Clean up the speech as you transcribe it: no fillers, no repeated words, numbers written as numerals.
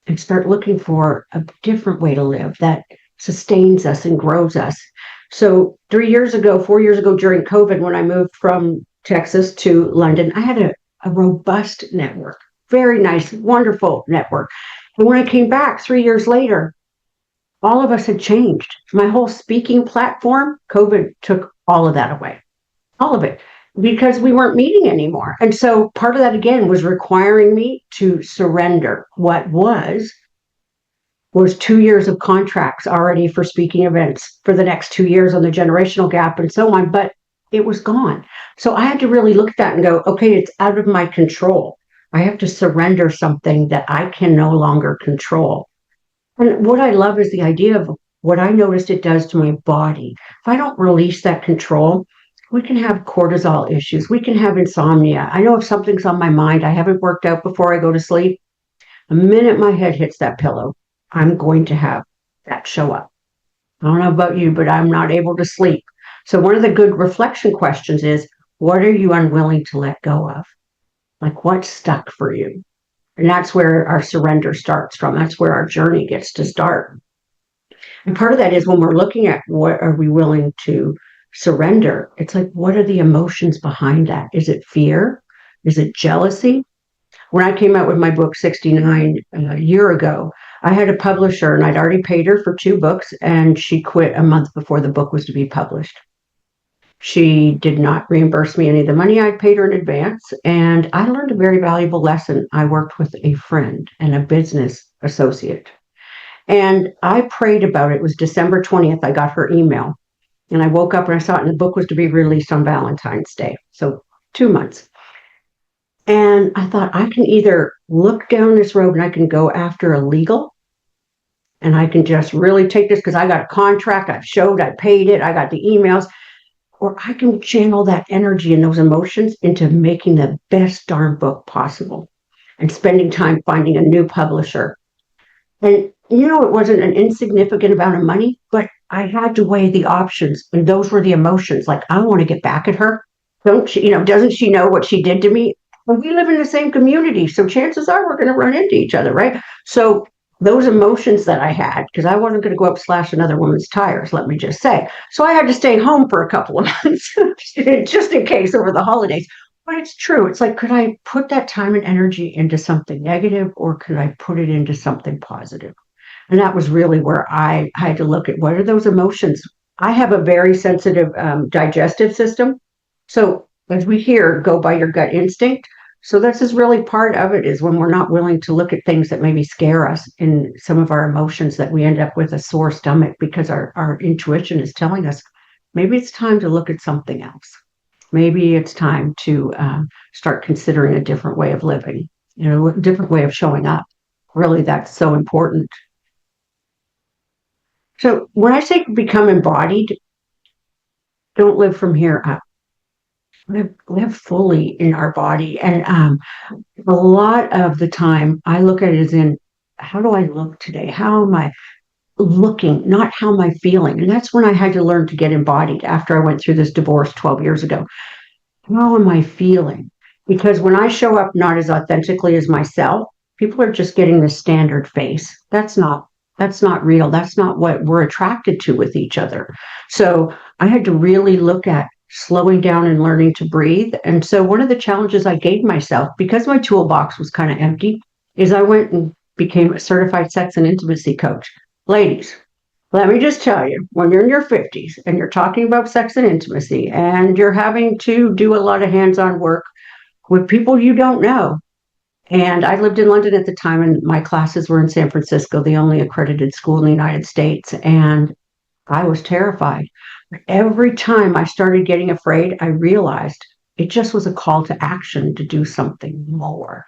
and start looking for a different way to live that sustains us and grows us. So 3 years ago, 4 years ago, during COVID, when I moved from Texas to London, I had a robust network, very nice, wonderful network. And when I came back 3 years later, all of us had changed. My whole speaking platform, COVID took all of that away, all of it, because we weren't meeting anymore. And so part of that, again, was requiring me to surrender what was 2 years of contracts already for speaking events for the next 2 years on the generational gap and so on, but it was gone. So I had to really look at that and go, okay, it's out of my control. I have to surrender something that I can no longer control. And what I love is the idea of what I noticed it does to my body. If I don't release that control, we can have cortisol issues. We can have insomnia. I know if something's on my mind, I haven't worked out before I go to sleep, the minute my head hits that pillow, I'm going to have that show up. I don't know about you, but I'm not able to sleep. So one of the good reflection questions is, what are you unwilling to let go of? Like, what's stuck for you? And that's where our surrender starts from. That's where our journey gets to start. And part of that is when we're looking at what are we willing to surrender, it's like, what are the emotions behind that? Is it fear? Is it jealousy? When I came out with my book 69 a year ago, I had a publisher and I'd already paid her for 2 books, and she quit a month before the book was to be published. She did not reimburse me any of the money I paid her in advance, and I learned a very valuable lesson. I worked with a friend and a business associate, and I prayed about it. It was December 20th. I got her email, and I woke up and I saw it, and the book was to be released on Valentine's Day, so 2 months. And I thought, I can either look down this road and I can go after a legal, and I can just really take this because I got a contract, I've showed, I paid it, I got the emails, or I can channel that energy and those emotions into making the best darn book possible and spending time finding a new publisher. And it wasn't an insignificant amount of money, but I had to weigh the options, and those were the emotions. Like, I want to get back at her. Don't she, doesn't she know what she did to me? Well, we live in the same community, so chances are we're going to run into each other, right? So those emotions that I had, because I wasn't going to go up slash another woman's tires, let me just say. So I had to stay home for a couple of months, just in case over the holidays. But it's true. It's like, could I put that time and energy into something negative, or could I put it into something positive? And that was really where I had to look at, what are those emotions? I have a very sensitive digestive system. So as we hear, go by your gut instinct. So this is really part of it, is when we're not willing to look at things that maybe scare us in some of our emotions, that we end up with a sore stomach because our intuition is telling us maybe it's time to look at something else. Maybe it's time to start considering a different way of living, a different way of showing up. Really, that's so important. So when I say become embodied, don't live from here up. Live fully in our body. And a lot of the time I look at it as in, how do I look today? How am I looking? Not how am I feeling? And that's when I had to learn to get embodied after I went through this divorce 12 years ago. How am I feeling? Because when I show up not as authentically as myself, people are just getting the standard face. That's not real. That's not what we're attracted to with each other. So I had to really look at slowing down and learning to breathe. And so one of the challenges I gave myself, because my toolbox was kind of empty, is I went and became a certified sex and intimacy coach. Ladies, let me just tell you, when you're in your 50s and you're talking about sex and intimacy and you're having to do a lot of hands-on work with people you don't know. And I lived in London at the time, and my classes were in San Francisco, the only accredited school in the United States. And I was terrified. Every time I started getting afraid, I realized it just was a call to action to do something more.